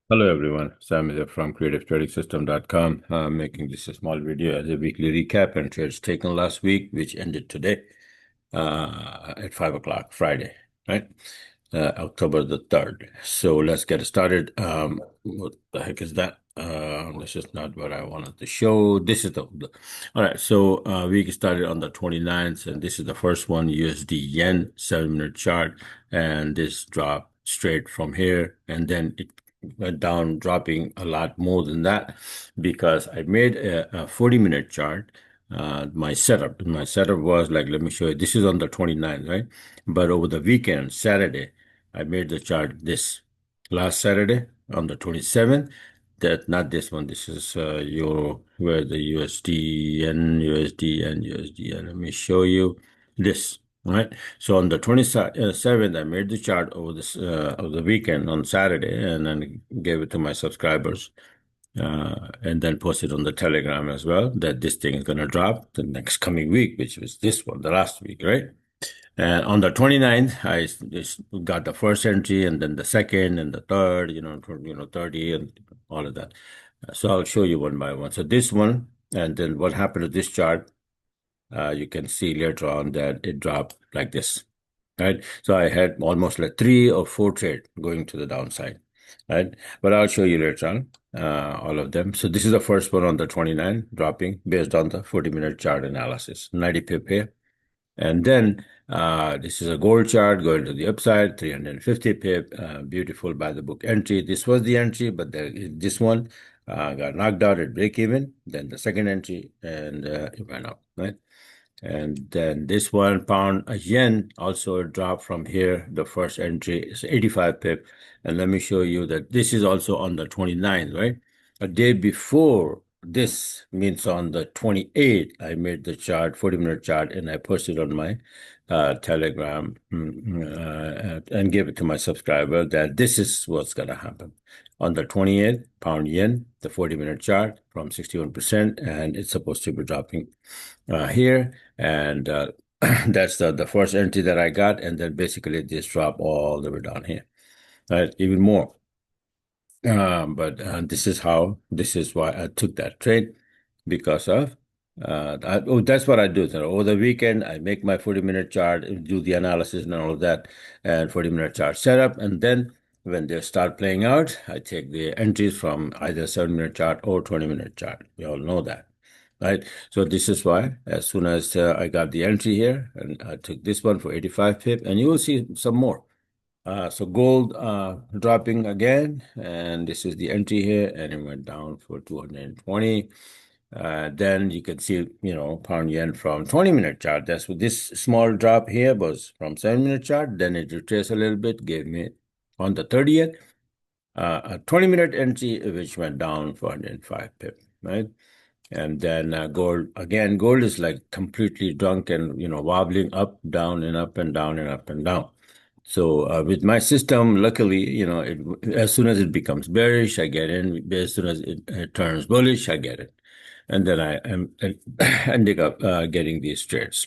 Hello everyone, Sam is here from creativetrading.com. I'm making this a small video as a weekly recap and trades taken last week, which ended today at 5 o'clock Friday, right? October the 3rd. So let's get started. What the heck is that? This is not what I wanted to show. This is all right. So we started on the 29th, and this is the first one, USD yen 7-minute chart, and this dropped straight from here, and then it went down, dropping a lot more than that because I made a 40-minute chart. My setup was like, let me show you. This is on the 29th, right? But over the weekend, Saturday, I made the chart this last Saturday on the 27th. That not this one. This is euro, where the USD and USD and USD. And let me show you this. All right. So on the 27th, I made the chart over this of the weekend on Saturday, and then gave it to my subscribers, and then posted on the Telegram as well that this thing is going to drop the next coming week, which was this one, the last week, right? And on the 29th, I just got the first entry, and then the second and the third, 30 and all of that. So I'll show you one by one. So this one, and then what happened to this chart, you can see later on that it dropped like this, right? So I had almost like 3 or 4 trade going to the downside, right? But I'll show you later on all of them. So this is the first one on the 29, dropping based on the 40-minute chart analysis, 90 pip here. And then this is a gold chart going to the upside, 350 pip, beautiful by the book entry. This was the entry, but this one got knocked out at break even. Then the second entry, and it went up, right? And then this one, pound yen, also dropped from here. The first entry is 85 pip. And let me show you that this is also on the 29th, right? A day before this, means on the 28th, I made the chart, 40-minute chart, and I posted on my Telegram, and gave it to my subscriber that this is what's going to happen. On the 28th, pound yen, the 40-minute chart from 61%, and it's supposed to be dropping here. And that's the first entry that I got. And then basically this drop all the way down here, right? Even more. But this is why I took that trade, because of that's what I do. So over the weekend, I make my 40-minute chart, do the analysis and all of that, and 40-minute chart setup. And then when they start playing out, I take the entries from either 7-minute chart or 20-minute chart. You all know that, right? So this is why, as soon as I got the entry here, and I took this one for 85 pip, and you will see some more. So gold dropping again, and this is the entry here, and it went down for 220. Then you can see, pound yen from 20-minute chart. That's what this small drop here was from 7-minute chart. Then it retraced a little bit, gave me on the 30th a 20-minute entry, which went down for 105 pip, right? And then gold, again, gold is like completely drunk and, wobbling up, down, and up and down and up and down. So with my system, luckily, as soon as it becomes bearish, I get in. As soon as it turns bullish, I get it. And then I am ending up getting these trades.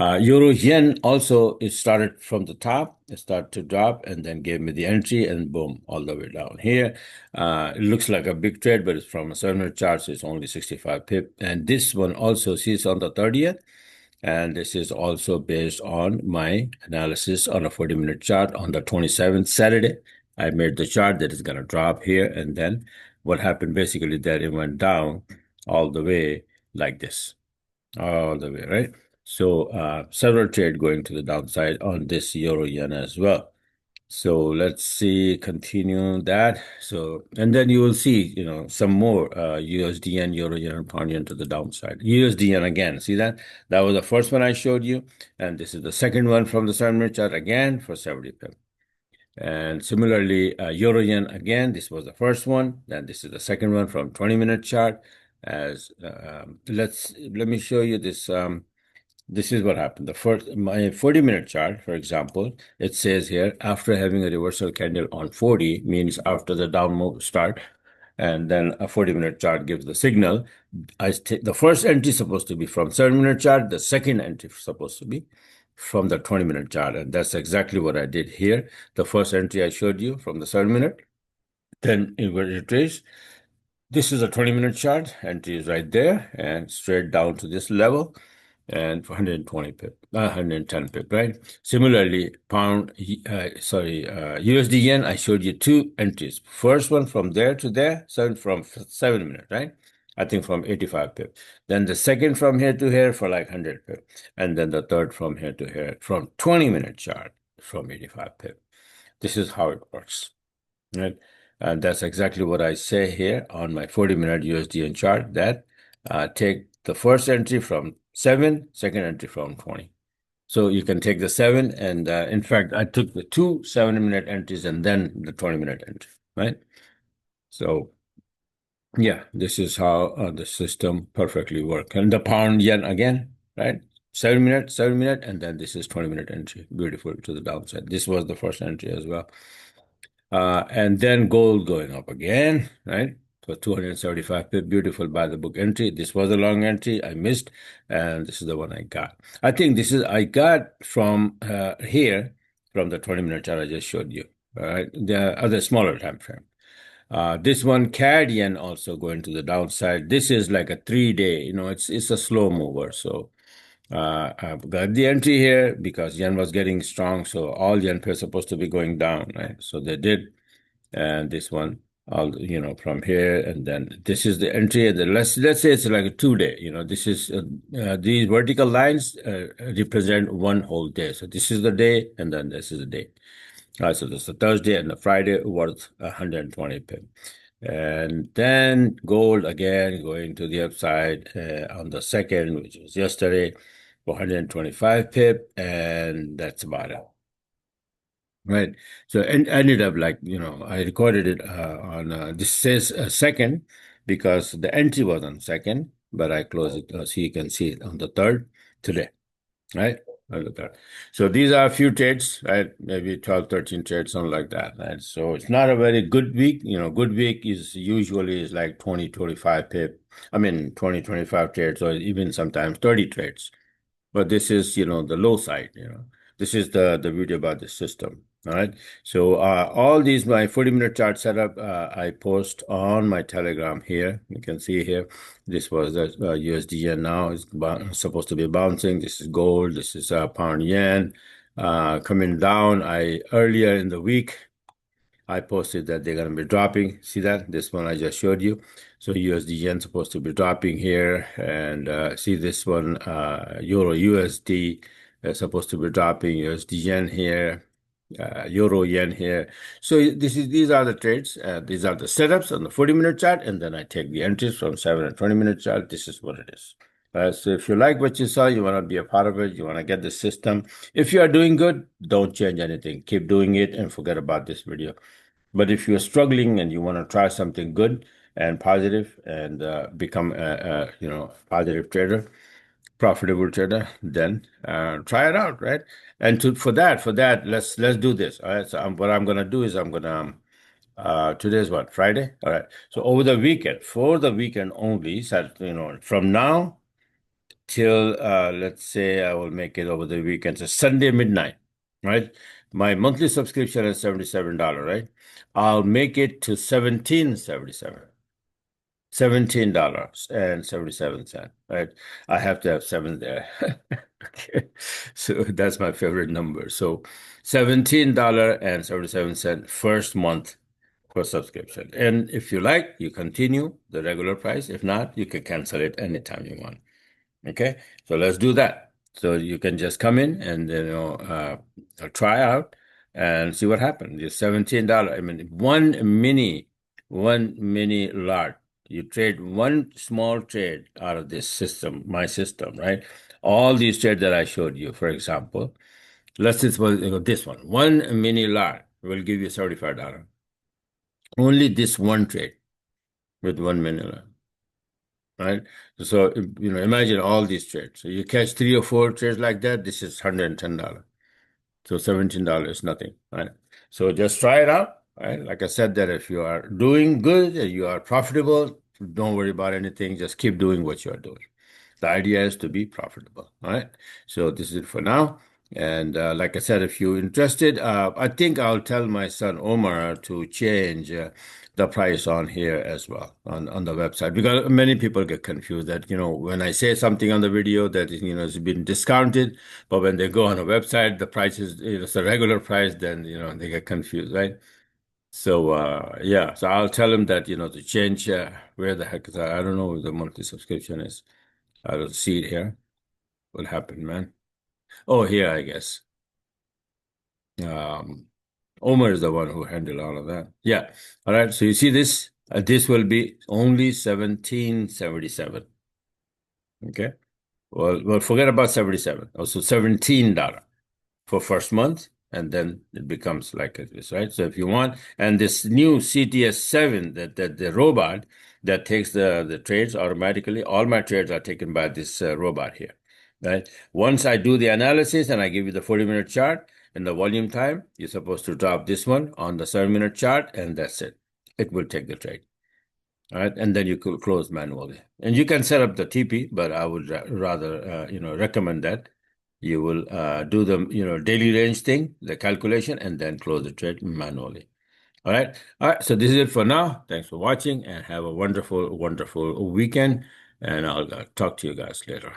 Euro yen also, it started from the top, it started to drop, and then gave me the entry, and boom, all the way down here. It looks like a big trade, but it's from a 7-minute chart, so it's only 65 pip. And this one also sees on the 30th. And this is also based on my analysis on a 40-minute chart on the 27th Saturday. I made the chart that is going to drop here. And then what happened basically that it went down all the way like this, all the way, right? So several trade going to the downside on this euro yen as well. So let's see, continue that. So, and then you will see, some more USD yen, euro yen, pound yen to the downside. USD yen again, see that? That was the first one I showed you. And this is the second one from the 7-minute chart again for 70 pip. And similarly, euro yen again, this was the first one. Then this is the second one from 20-minute chart. As let me show you this. This is what happened. My 40-minute chart, for example, it says here, after having a reversal candle on 40, means after the down move start, and then a 40-minute chart gives the signal. The first entry is supposed to be from 7-minute chart. The second entry is supposed to be from the 20-minute chart. And that's exactly what I did here. The first entry I showed you from the 7-minute. Then inverted trace. This is a 20-minute chart. Entry is right there and straight down to this level and for 120 pip, 110 pip, right? Similarly, USD yen, I showed you two entries. First one from there to there, from 7 minutes, right? I think from 85 pip. Then the second from here to here for like 100 pip. And then the third from here to here from 20-minute chart from 85 pip. This is how it works. Right. And that's exactly what I say here on my 40-minute USDN chart that take the first entry from 7, second entry from 20. So you can take the 7 and in fact, I took the two 7-minute entries and then the 20-minute entry, right? So yeah, this is how the system perfectly works. And the pound yen again, right? 7 minute, 7 minute, and then this is 20-minute entry. Beautiful to the downside. This was the first entry as well. And then gold going up again, right? For 275 pip, beautiful by the book entry. This was a long entry I missed, and this is the one I got. I think I got from here, from the 20-minute chart I just showed you, all right? The other smaller time frame. This one, CAD yen also going to the downside. This is like a 3-day, it's a slow mover. So I've got the entry here because yen was getting strong. So all yen pairs are supposed to be going down, right? So they did. And this one, from here, and then this is the entry. And then let's say it's like a 2-day. This is these vertical lines represent one whole day. So this is the day, and then this is the day. So this is the Thursday and the Friday worth 120 pip. And then gold again going to the upside on the second, which was yesterday, for 125 pip, and that's about it. Right. So and ended up like, I recorded it on this says second because the entry was on second, but I closed it so you can see it on the third today. Right. On the third. So these are a few trades, right? Maybe 12, 13 trades, something like that. Right. So it's not a very good week. Good week is usually is like 20, 25 pip. I mean 20, 25 trades, or even sometimes 30 trades. But this is, the low side. This is the video about the system. All right. So all these my 40-minute chart setup I post on my Telegram here. You can see here. This was the USD now. It's supposed to be bouncing. This is gold. This is pound yen coming down. Earlier in the week I posted that they're going to be dropping. See that? This one I just showed you. So USD yen supposed to be dropping here. And see this one, Euro USD supposed to be dropping. USD yen here, Euro yen here. So these are the trades. These are the setups on the 40-minute chart. And then I take the entries from 7 and 20-minute chart. This is what it is. So if you like what you saw, you want to be a part of it, you want to get the system. If you are doing good, don't change anything. Keep doing it and forget about this video. But if you're struggling and you want to try something good and positive and become a positive trader, profitable trader, then try it out, right? And for that, let's do this. All right. So what I'm gonna do is I'm gonna today's what, Friday? All right. So over the weekend, for the weekend only, from now till let's say I will make it over the weekend, so Sunday midnight, right? My monthly subscription is $77, right? I'll make it to 17.77. $17.77, right? I have to have seven there. Okay. So that's my favorite number. So $17.77 first month for subscription. And if you like, you continue the regular price. If not, you can cancel it anytime you want. Okay, so let's do that. So you can just come in and try out and see what happens. It's $17. I mean, one mini lot. You trade one small trade out of this system, my system, right? All these trades that I showed you, for example, let's just this one. One mini lot will give you $75. Only this one trade with one mini lot. Right? So, imagine all these trades. So you catch 3 or 4 trades like that, this is $110. So $17 is nothing, right? So just try it out, right? Like I said, that if you are doing good and you are profitable, don't worry about anything. Just keep doing what you are doing. The idea is to be profitable, all right? So this is it for now. And like I said, if you're interested, I think I'll tell my son Omar to change the price on here as well on the website, because many people get confused that, when I say something on the video that, it's been discounted, but when they go on a website, the price is, it's a regular price, then, they get confused, right? So, yeah, so I'll tell him that, to change where the heck is that? I don't know what the monthly subscription is. I don't see it here. What happened, man? Oh, here, I guess. Um, Omer is the one who handled all of that. Yeah. All right. So you see this? This will be only 17.77. Okay. Well, forget about 77. Also $17 for first month, and then it becomes like this, right? So if you want, and this new CTS-7, that the robot that takes the trades automatically, all my trades are taken by this robot here, right? Once I do the analysis and I give you the 40-minute chart and the volume time, you're supposed to drop this one on the 7-minute chart, and that's it. It will take the trade. All right, and then you could close manually, and you can set up the TP, but I would rather, recommend that you will do the, daily range thing, the calculation, and then close the trade manually. All right. So this is it for now. Thanks for watching, and have a wonderful, wonderful weekend. And I'll talk to you guys later.